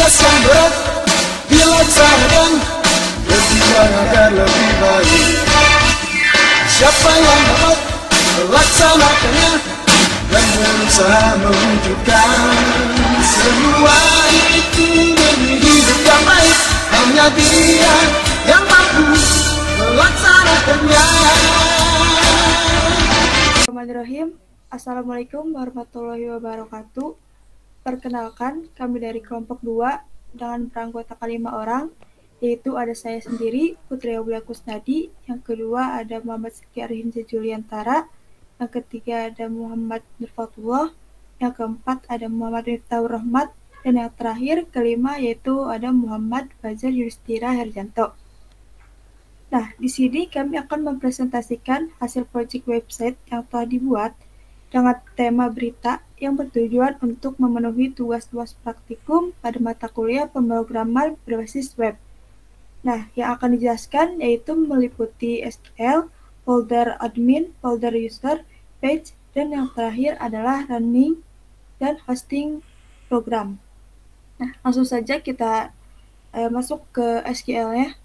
tugas yang berat dilaksanakan berjuang agar lebih baik. Siapa yang dapat melaksanakannya dan berusaha mewujudkan semua itu demi hidup yang baik, hanya dia yang mampu melaksanakannya. Bismillahirrahmanirrahim. Assalamualaikum warahmatullahi wabarakatuh. Perkenalkan, kami dari kelompok 2 dengan beranggotakan 5 orang, yaitu ada saya sendiri, Putri Aulia Kusnadi, yang kedua ada Muhammad Siti Arhinza Juliantara, yang ketiga ada Muhammad Nurfatullah, yang keempat ada Muhammad Miftahur Rahmat, dan yang terakhir, kelima, yaitu ada Muhammad Fajar Yustira Herjanto. Nah, di sini kami akan mempresentasikan hasil proyek website yang telah dibuat dengan tema berita yang bertujuan untuk memenuhi tugas-tugas praktikum pada mata kuliah pemrograman berbasis web. Nah, yang akan dijelaskan yaitu meliputi SQL, folder admin, folder user, page, dan yang terakhir adalah running dan hosting program. Nah, langsung saja kita masuk ke SQL-nya.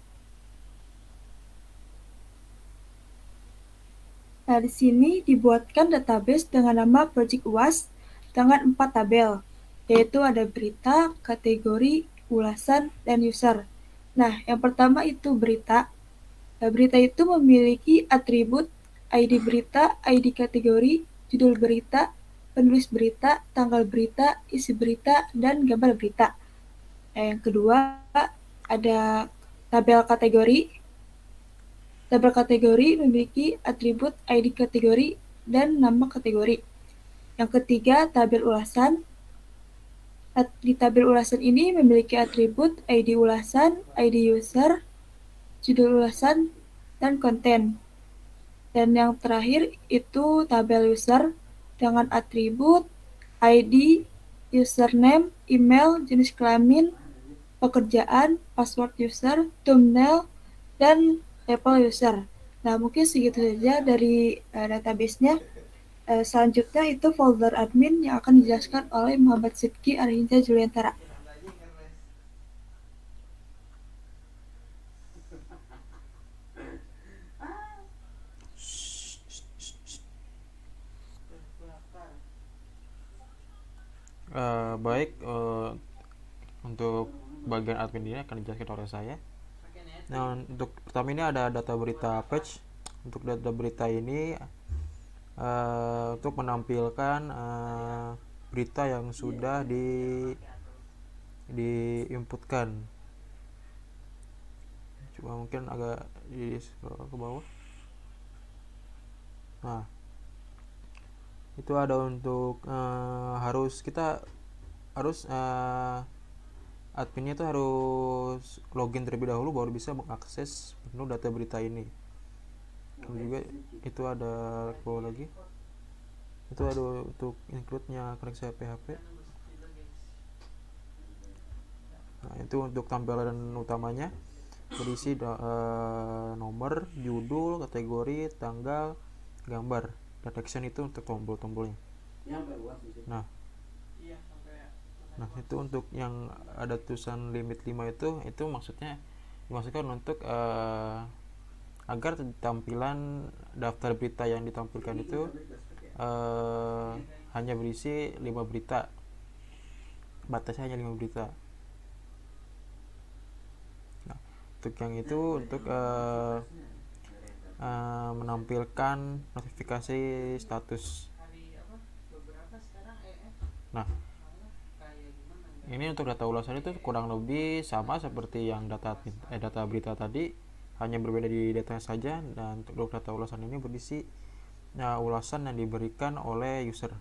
Nah, di sini dibuatkan database dengan nama Project UAS dengan 4 tabel, yaitu ada berita, kategori, ulasan, dan user. Nah, yang pertama itu berita. Nah, berita itu memiliki atribut ID berita, ID kategori, judul berita, penulis berita, tanggal berita, isi berita, dan gambar berita. Nah, yang kedua ada tabel kategori. Tabel kategori memiliki atribut ID kategori dan nama kategori. Yang ketiga, tabel ulasan. Di tabel ulasan ini memiliki atribut ID ulasan, ID user, judul ulasan, dan konten. Dan yang terakhir itu tabel user dengan atribut ID, username, email, jenis kelamin, pekerjaan, password user, thumbnail, dan level user. Nah, mungkin segitu saja dari database-nya. Selanjutnya itu folder admin yang akan dijelaskan oleh Muhammad Siti Arhinza Juliantara. Baik, untuk bagian admin ini akan dijelaskan oleh saya. Nah, untuk pertama ini ada data berita page. Untuk data berita ini untuk menampilkan berita yang sudah diinputkan. Coba mungkin agak di scroll ke bawah. Nah, itu ada untuk adminnya itu harus login terlebih dahulu baru bisa mengakses penuh data berita ini. Kemudian juga itu ada bawah lagi, itu ada untuk include-nya koneksi PHP. Nah, itu untuk tampilan utamanya berisi nomor, judul, kategori, tanggal, gambar, dan action itu untuk tombol-tombolnya. Nah, itu untuk yang ada tulisan limit 5 itu maksudnya dimaksudkan untuk agar tampilan daftar berita yang ditampilkan itu hanya berisi 5 berita, batasnya hanya 5 berita. Nah, untuk yang itu untuk menampilkan notifikasi status. Nah, ini untuk data ulasan itu kurang lebih sama seperti yang data berita tadi, hanya berbeda di data saja. Dan untuk data ulasan ini berisi ulasan yang diberikan oleh user.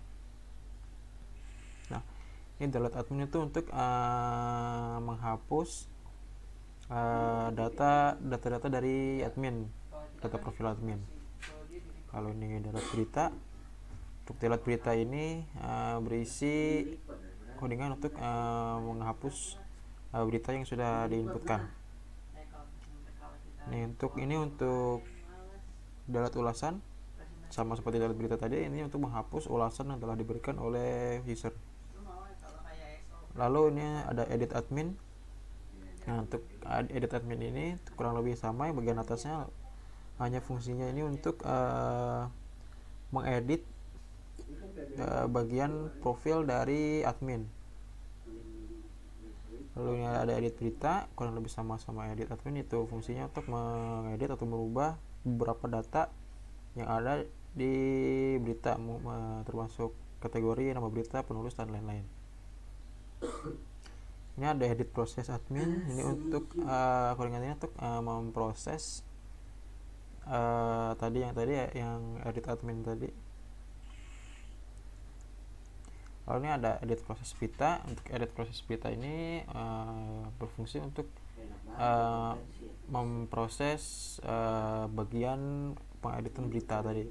Nah, ini delete admin itu untuk menghapus data-data dari admin, data profil admin. Kalau ini delete berita, untuk delete berita ini berisi codingan untuk menghapus berita yang sudah diinputkan. Ini untuk delete ulasan, sama seperti delete berita tadi, ini untuk menghapus ulasan yang telah diberikan oleh user. Lalu ini ada edit admin. Nah, untuk edit admin ini kurang lebih sama, yang bagian atasnya hanya fungsinya ini untuk mengedit bagian profil dari admin. Lalu ini ada edit berita, kurang lebih sama-sama edit admin, itu fungsinya untuk mengedit atau merubah beberapa data yang ada di berita, termasuk kategori, nama berita, penulis, dan lain-lain. Ini ada edit proses admin, ini untuk koordinatnya untuk memproses tadi yang edit admin tadi. Lalu ini ada edit proses berita. Untuk edit proses berita ini berfungsi untuk memproses bagian pengeditan berita tadi.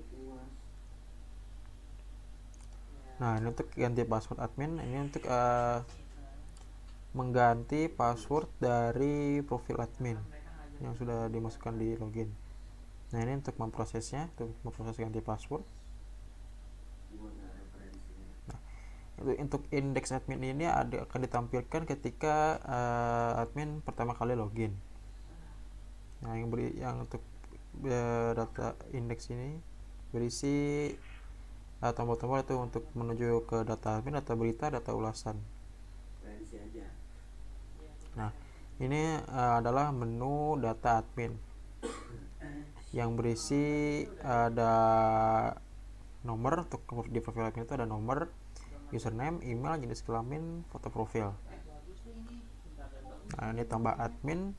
Nah, ini untuk ganti password admin, ini untuk mengganti password dari profil admin yang sudah dimasukkan di login. Nah, ini untuk memprosesnya, untuk memproses ganti password. Nah, untuk indeks admin ini akan ditampilkan ketika admin pertama kali login. Nah, yang untuk data indeks ini berisi tombol-tombol itu untuk menuju ke data admin, data berita, data ulasan. Nah, ini adalah menu data admin yang berisi ada nomor. Untuk di profil admin itu ada nomor, username, email, jenis kelamin, foto profil. Nah, ini tambah admin,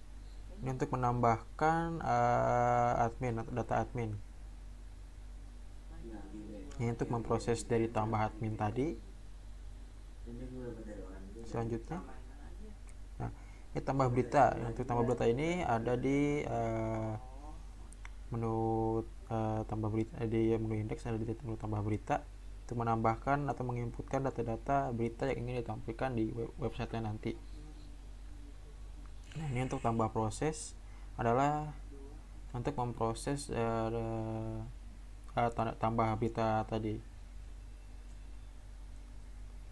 ini untuk menambahkan admin atau data admin. Ini untuk memproses dari tambah admin tadi. Selanjutnya, nah, ini tambah berita. Untuk tambah berita ini ada di menu tambah berita, di menu indeks ada di menu tambah berita, untuk menambahkan atau menginputkan data-data berita yang ingin ditampilkan di website-nya nanti. Nah, ini untuk tambah proses adalah untuk memproses tambah berita tadi.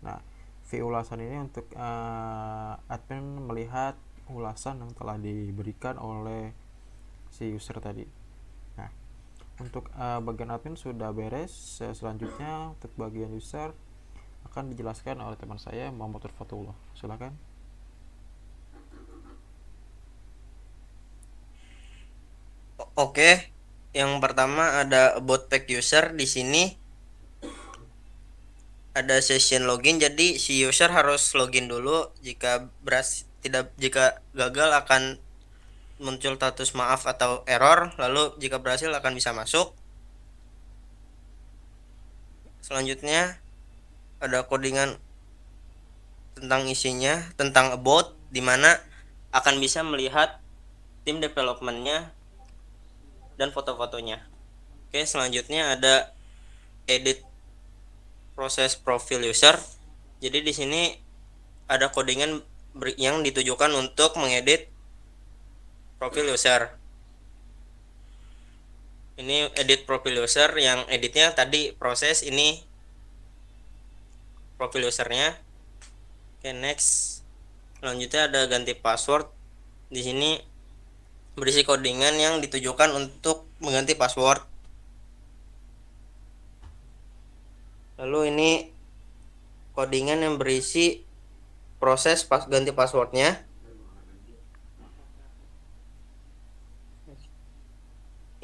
Nah, view ulasan ini untuk admin melihat ulasan yang telah diberikan oleh si user tadi. Nah, untuk bagian admin sudah beres. Selanjutnya untuk bagian user akan dijelaskan oleh teman saya, Muhammad Fatullah. Silakan. Oke, yang pertama ada about page user. Di sini ada session login, jadi si user harus login dulu. Jika gagal akan muncul status maaf atau error, lalu jika berhasil akan bisa masuk. Selanjutnya ada codingan tentang isinya, tentang about, dimana akan bisa melihat tim developmentnya dan foto-fotonya. Oke, selanjutnya ada edit proses profil user. Jadi di sini ada codingan yang ditujukan untuk mengedit profil user. Ini edit profil user, yang editnya tadi proses, ini profil usernya. Oke, next. Selanjutnya ada ganti password. Di sini berisi codingan yang ditujukan untuk mengganti password. Lalu ini codingan yang berisi proses ganti passwordnya.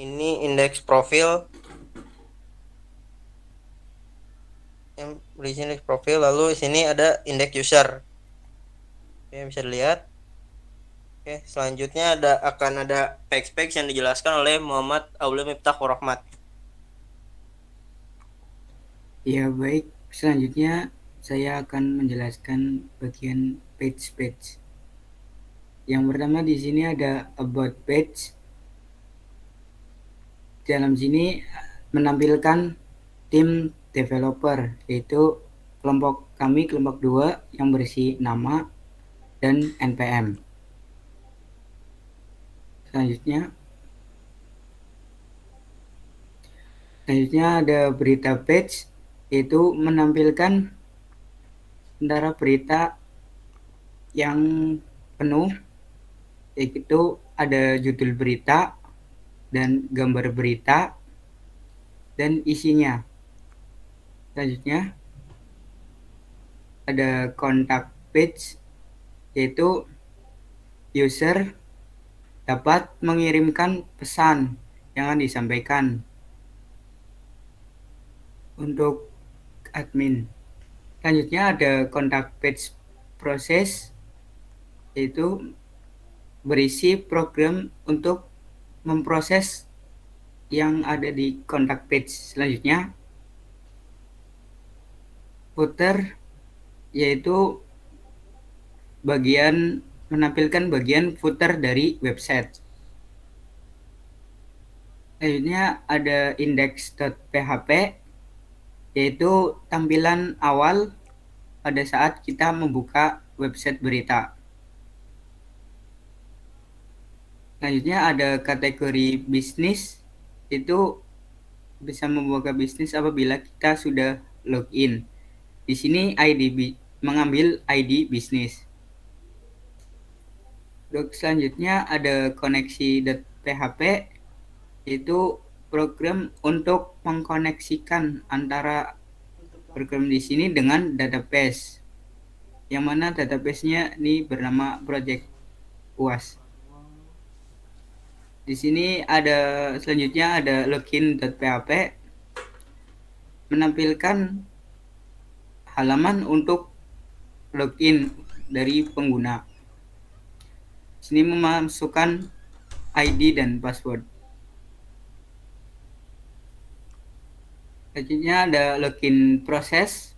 Ini indeks profil yang berisi indeks profil. Lalu di sini ada indeks user. Oke, bisa dilihat. Oke, selanjutnya akan ada page yang dijelaskan oleh Muhammad Aulia Miftahur Rahmat. Ya, baik. Selanjutnya saya akan menjelaskan bagian page. Yang pertama di sini ada about page. Dalam sini menampilkan tim developer, yaitu kelompok 2 yang berisi nama dan NPM. Selanjutnya ada berita page, yaitu menampilkan antara berita yang penuh, yaitu ada judul berita dan gambar berita dan isinya. Selanjutnya ada kontak page, yaitu user dapat mengirimkan pesan yang akan disampaikan untuk admin. Selanjutnya ada kontak page proses, yaitu berisi program untuk memproses yang ada di kontak page. Selanjutnya footer, yaitu menampilkan bagian footer dari website. Selanjutnya ada index.php, yaitu tampilan awal pada saat kita membuka website berita. Selanjutnya ada kategori bisnis, itu bisa membuka bisnis apabila kita sudah login. Di sini mengambil ID bisnis. Selanjutnya ada koneksi.php, yaitu program untuk mengkoneksikan antara program di sini dengan database, yang mana database-nya ini bernama Project UAS. Di sini selanjutnya ada login.php, menampilkan halaman untuk login dari pengguna. Sini memasukkan ID dan password. Selanjutnya ada login proses,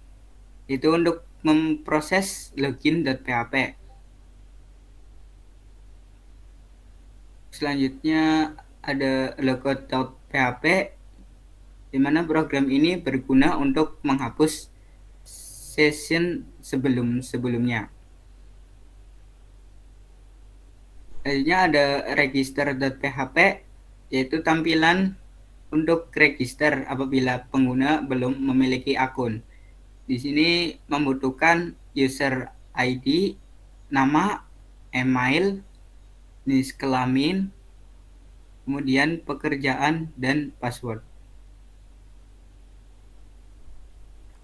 itu untuk memproses login.php. Selanjutnya ada logout.php, di mana program ini berguna untuk menghapus session sebelumnya. Selanjutnya ada register.php, yaitu tampilan untuk register apabila pengguna belum memiliki akun. Di sini membutuhkan user ID, nama, email, jenis kelamin, kemudian pekerjaan, dan password.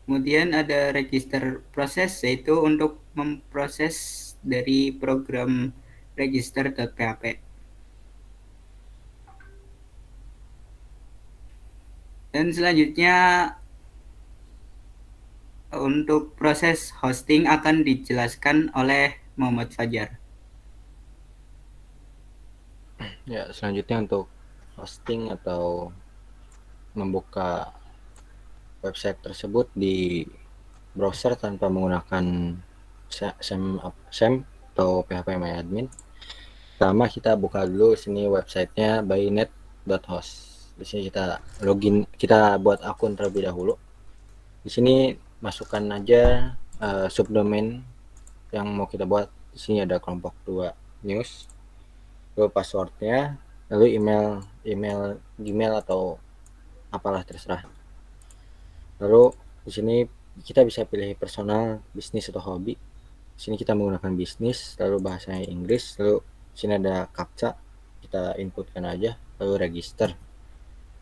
Kemudian ada register proses, yaitu untuk memproses dari program register.php. Dan selanjutnya untuk proses hosting akan dijelaskan oleh Muhammad Fajar. Ya, selanjutnya untuk hosting atau membuka website tersebut di browser tanpa menggunakan SEM atau phpMyAdmin. Pertama kita buka dulu sini websitenya bynet.host. Di sini kita login, kita buat akun terlebih dahulu. Di sini masukkan aja subdomain yang mau kita buat. Di sini ada kelompok 2 news, lalu passwordnya, lalu email Gmail atau apalah terserah. Lalu di sini kita bisa pilih personal, bisnis atau hobi. Di sini kita menggunakan bisnis, lalu bahasanya Inggris, lalu di sini ada captcha, kita inputkan aja, lalu register.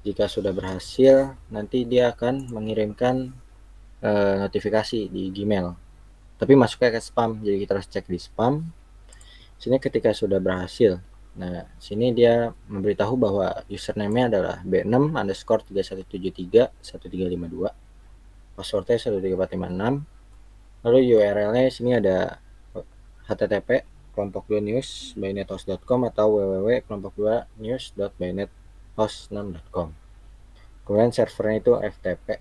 Jika sudah berhasil, nanti dia akan mengirimkan notifikasi di Gmail. Tapi masuknya ke spam, jadi kita harus cek di spam. Sini ketika sudah berhasil, nah sini dia memberitahu bahwa username-nya adalah b6_31731352, passwordnya 13456, lalu URL-nya sini ada http kelompok2news.bynet.host.com atau www.kelompok2news.bynet.host6.com. Kemudian servernya itu FTP.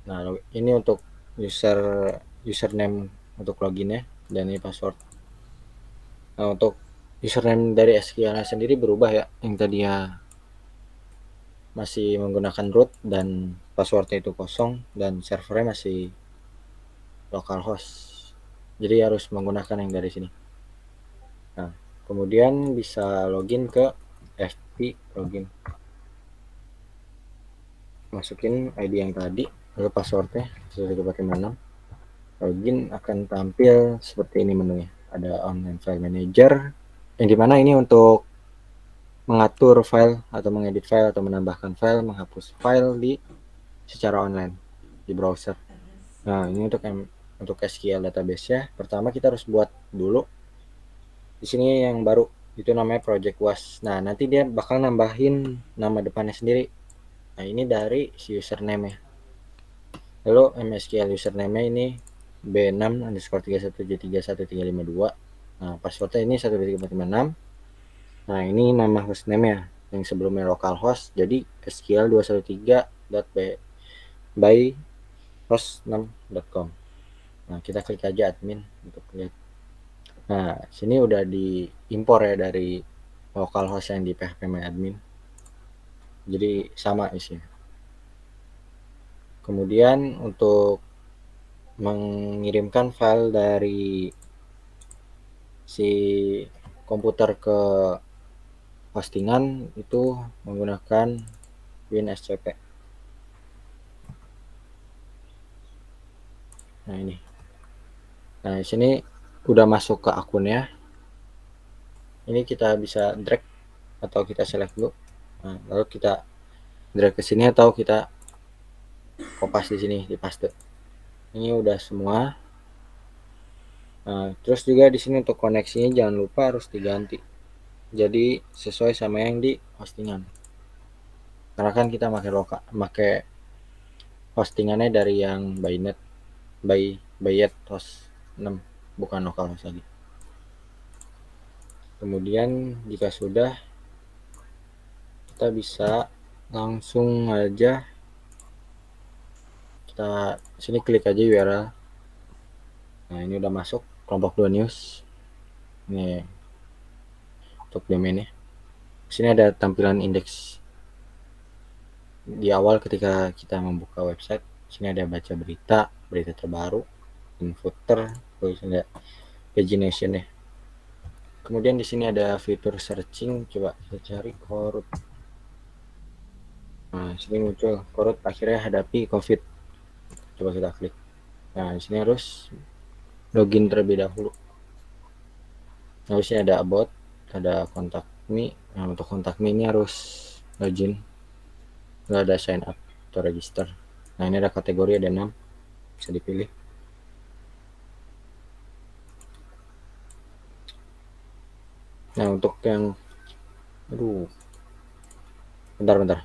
Nah, ini untuk username untuk loginnya, dan ini password. Nah, untuk username dari SQL sendiri berubah ya, yang tadinya masih menggunakan root dan passwordnya itu kosong, dan servernya masih localhost, jadi harus menggunakan yang dari sini. Nah, kemudian bisa login ke FP login, masukin ID yang tadi, lalu passwordnya 13456, login, akan tampil seperti ini menunya. ada online file manager, yang dimana ini untuk mengatur file atau mengedit file atau menambahkan file, menghapus file secara online di browser. Nah, ini untuk SQL database ya. Pertama kita harus buat dulu. Di sini yang baru itu namanya project was. Nah, nanti dia bakal nambahin nama depannya sendiri. Nah, ini dari si username ya. Lalu MSQL username ini b6_31j311352. Nah, passwordnya ini 12356. Nah, ini nama hostname ya, yang sebelumnya localhost, jadi sql213.by host6.com. Nah, kita klik aja admin untuk lihat. Nah, sini udah diimpor ya dari localhost yang di phpMyAdmin. Jadi sama isinya. Kemudian untuk mengirimkan file dari si komputer ke postingan itu menggunakan WinSCP. Nah, ini. Nah, di sini udah masuk ke akunnya. Ini kita bisa drag atau kita select dulu. Nah, lalu kita drag ke sini atau kita kopas di sini, di paste. Ini udah semua. Nah, terus juga di sini untuk koneksinya jangan lupa harus diganti. Jadi sesuai sama yang di postingan. Karena kan kita pakai hostingannya dari yang Bynet host 6, bukan localhost lagi. Kemudian jika sudah, kita bisa langsung aja kita sini klik aja URL. Nah, ini udah masuk kelompok 2 news. Ini untuk domainnya. Sini ada tampilan indeks di awal ketika kita membuka website. Sini ada baca berita terbaru, footer, terus ada pagination ya. Kemudian di sini ada fitur searching, coba kita cari Korut. Nah, sini muncul Korut akhirnya hadapi COVID. Coba kita klik. Nah, di sini harus login terlebih dahulu. Nah, di sini ada about, ada kontak me. Nah, untuk kontak me ini harus login. Lalu ada sign up atau register. Nah, ini ada kategori, ada 6, bisa dipilih. Nah, untuk yang bentar.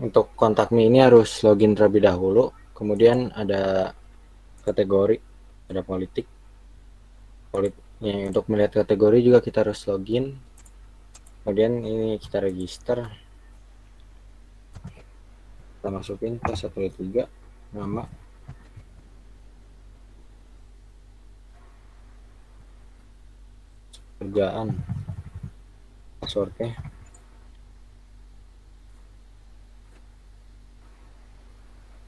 Untuk kontak me ini harus login terlebih dahulu. Kemudian ada kategori, ada politik. Untuk melihat kategori juga kita harus login. Kemudian ini kita register, kita masukin kelas 123, nama, kerjaan, passwordnya.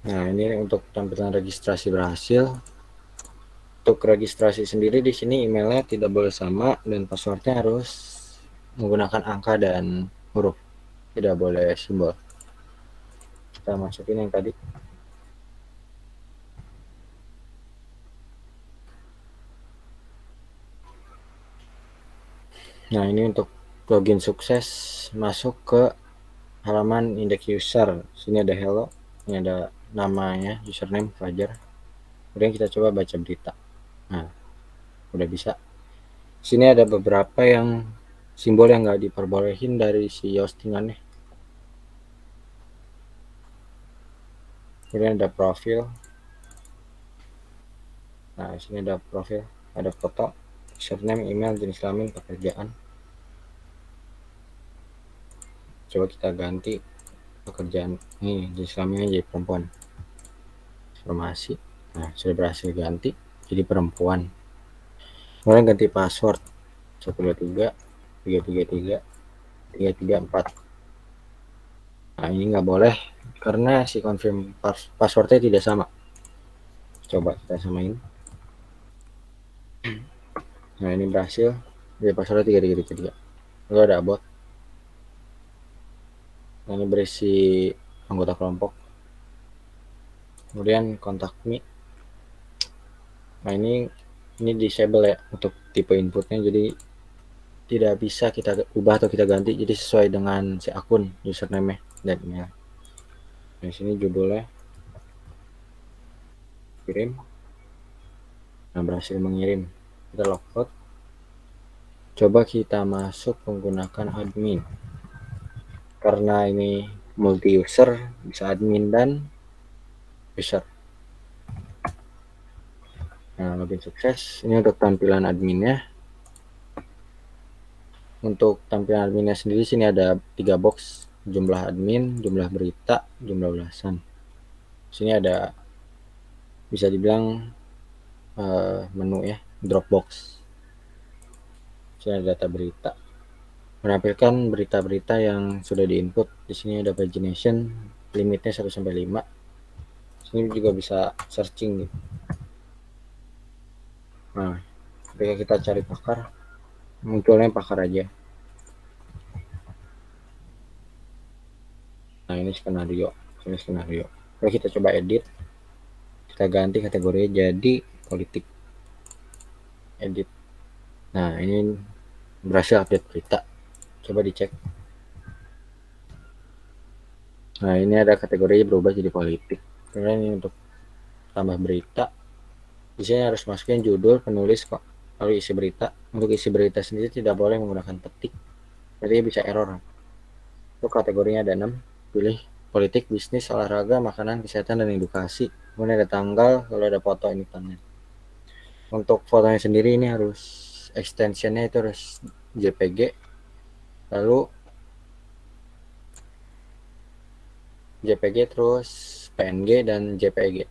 Nah, ini untuk tampilan registrasi berhasil. Untuk registrasi sendiri di sini emailnya tidak boleh sama dan passwordnya harus menggunakan angka dan huruf, tidak boleh simbol. Kita masukin yang tadi. Nah, ini untuk login sukses masuk ke halaman index user. Sini ada hello, ini ada namanya, username Fajar. Kemudian kita coba baca berita. Nah, udah bisa. Sini ada beberapa yang simbol yang nggak diperbolehin dari si hostingannya. Kemudian ada profil. Nah, sini ada profil, ada foto, username, email, jenis kelamin, pekerjaan. Coba kita ganti pekerjaan ini, jenis kelaminnya jadi perempuan. Informasi. Nah, sudah berhasil ganti jadi perempuan. Kemudian ganti password 123 333 334. Nah, ini nggak boleh karena si confirm passwordnya tidak sama. Coba kita samain. Nah, ini berhasil. Jadi passwordnya 333. Lalu ada about. Nah, ini berisi anggota kelompok. Kemudian contact me. Nah, ini disable ya untuk tipe inputnya, jadi tidak bisa kita ubah atau kita ganti, jadi sesuai dengan si akun username dan email. Nah, sini judulnya kirim. Nah, berhasil mengirim. Kita logout. Coba kita masuk menggunakan admin. Karena ini multi user, bisa admin dan user. Nah, login sukses. Ini untuk tampilan adminnya. Untuk tampilan adminnya sendiri sini ada 3 box, jumlah admin, jumlah berita, jumlah ulasan. Sini ada bisa dibilang menu ya, Dropbox. Sini ada data berita, menampilkan berita-berita yang sudah diinput. Di sini ada pagination, limitnya 1 sampai 5. Sini juga bisa searching gitu. Nah, ketika kita cari pakar, munculnya pakar aja. Nah, ini skenario. Kalau kita coba edit, kita ganti kategorinya jadi politik. Edit. Nah, ini berhasil update berita. Coba dicek. Nah, ini ada kategorinya berubah jadi politik. Kemudian ini untuk tambah berita. Di sini harus masukin judul, penulis, kok. Lalu isi berita. Untuk isi berita sendiri tidak boleh menggunakan petik. Jadi bisa error. Untuk kategorinya ada 6. Pilih politik, bisnis, olahraga, makanan, kesehatan, dan edukasi. Kemudian ada tanggal, kalau ada foto ini tanda. Untuk fotonya sendiri ini harus extensionnya itu harus JPG, lalu JPG terus PNG dan JPG.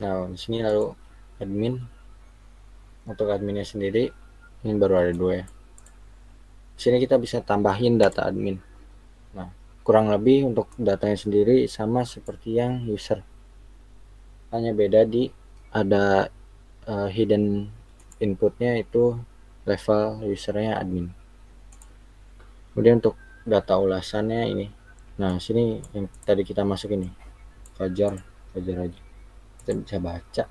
Nah, di sini lalu admin. Untuk adminnya sendiri ini baru ada 2 ya. Di sini kita bisa tambahin data admin. Nah, kurang lebih untuk datanya sendiri sama seperti yang user. Hanya beda di ada hidden inputnya itu level usernya admin. Kemudian untuk data ulasannya ini. Nah, sini yang tadi kita masuk ini. Fajar aja. Kita bisa baca.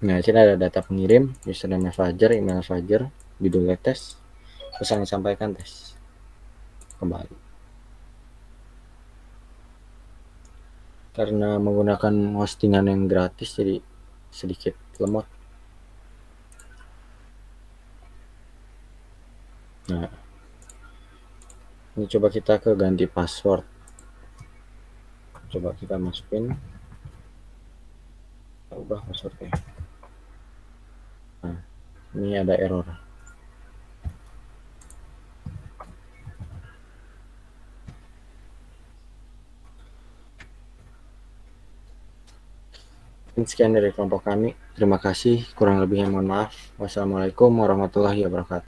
Nah, sini ada data pengirim, username Fajar, email Fajar, judul tes, pesan yang disampaikan tes. Kembali. Karena menggunakan hostingan yang gratis jadi sedikit lemot. Nah, ini coba kita ke ganti password. Coba kita masukin, kita ubah passwordnya. Nah, ini ada error. Sekian dari kelompok kami. Terima kasih. Kurang lebihnya mohon maaf. Wassalamualaikum warahmatullahi wabarakatuh.